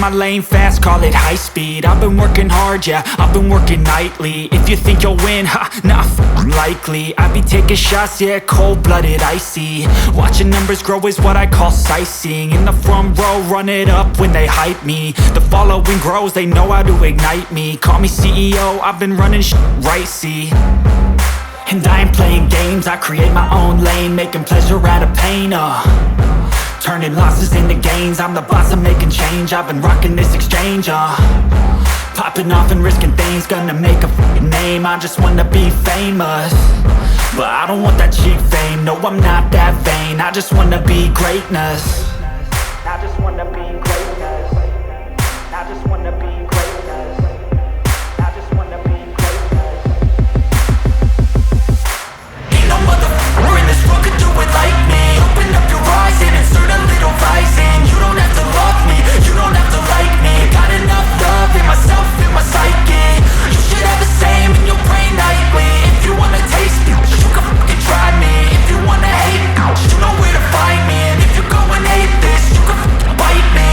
my lane fast, call it high speed. I've been working hard, yeah, I've been working nightly. If you think you'll win, ha, nah, likely. I be taking shots, yeah, cold-blooded, icy. Watching numbers grow is what I call sightseeing. In the front row, run it up when they hype me. The following grows, they know how to ignite me. Call me CEO, I've been running right, see. And I ain't playing games, I create my own lane, making pleasure out of pain, turning losses into gains. I'm the boss, I'm making change. I've been rocking this exchange, popping off and risking things. Gonna make a f***ing name. I just wanna be famous, but I don't want that cheap fame. No, I'm not that vain. I just wanna be greatness. I just wanna be greatness. I just wanna be greatness. I just wanna be greatness. Ain't no motherfucker in this world could do it like me. Open up your eyes and insert a little rising. You don't have to love me, you don't have to like me. Got enough love in myself, in my psyche. You should have the same in your brain nightly. If you wanna taste me, you can fucking try me. If you wanna hate me, you know where to find me. And if you're going hate this, you can fucking bite me.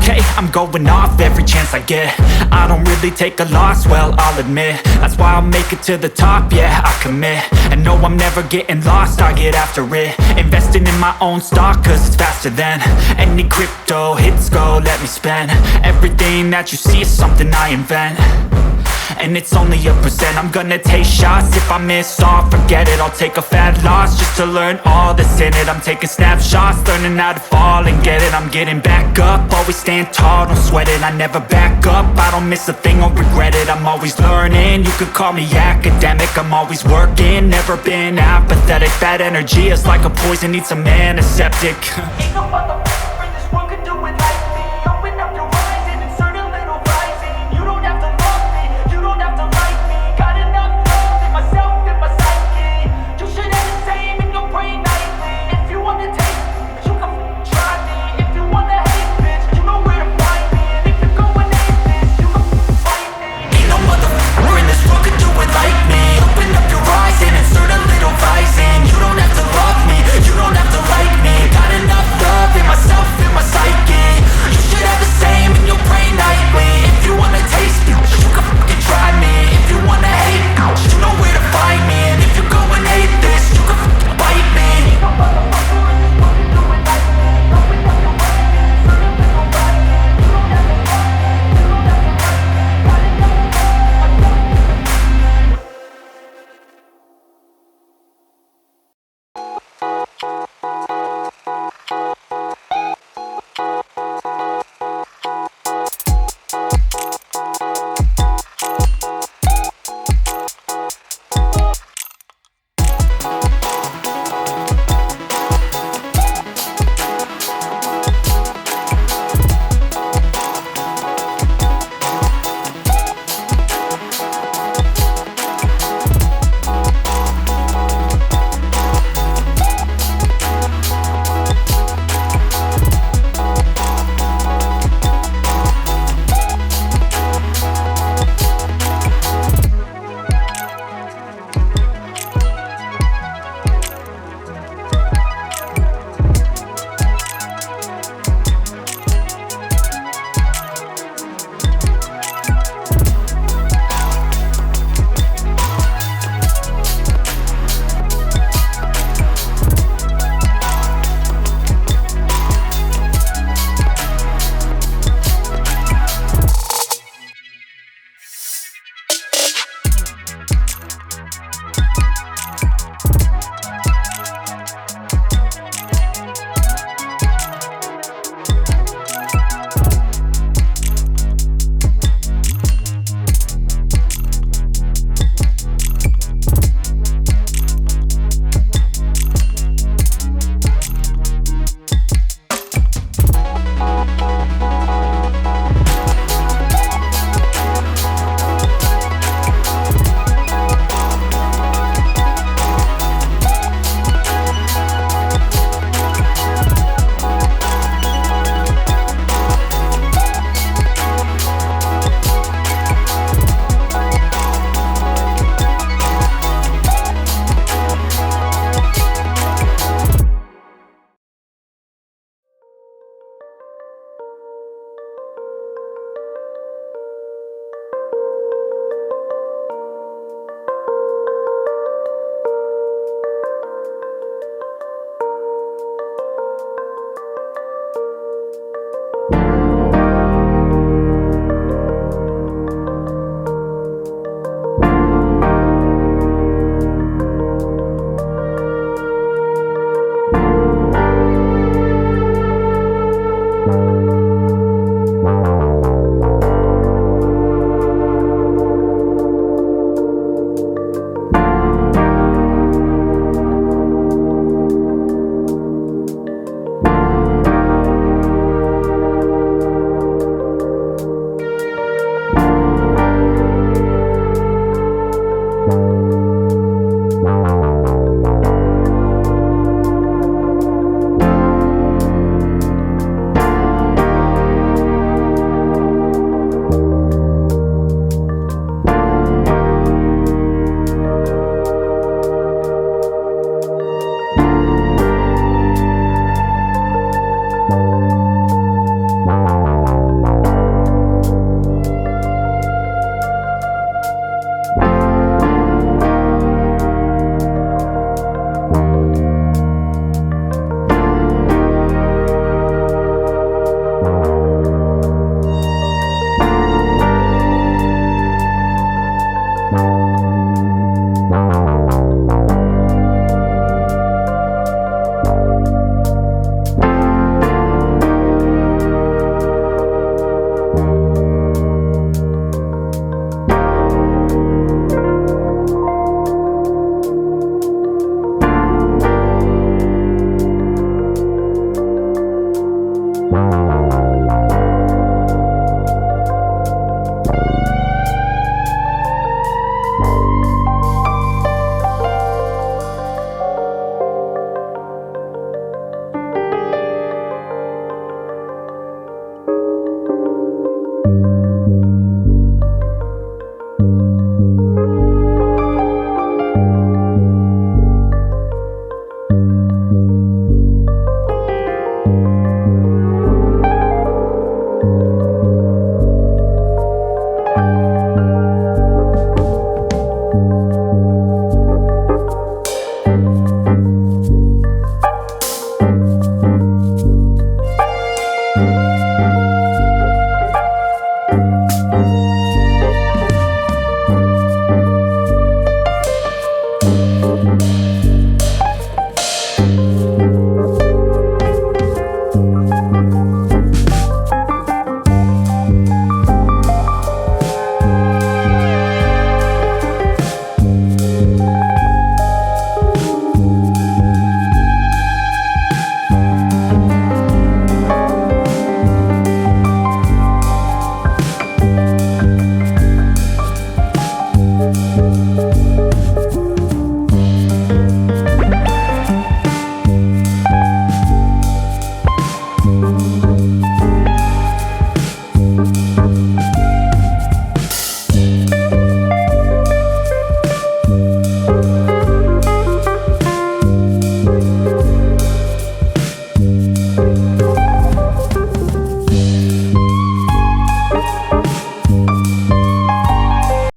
Okay, I'm going off every chance I get. I don't really take a loss, well, I'll admit. That's why I'll make it to the top, yeah, I commit. And no, I'm never getting lost, I get after it. Investing in my own stock, cause it's faster than any crypto hits go, let me spend. Everything that you see is something I invent, and it's only a percent. I'm gonna take shots, if I miss all, forget it. I'll take a fat loss just to learn all that's in it. I'm taking snapshots, learning how to fall and get it. I'm getting back up, always stand tall, don't sweat it. I never back up, I don't miss a thing or regret it. I'm always learning, you could call me academic. I'm always working, never been apathetic. That energy is like a poison, needs some antiseptic.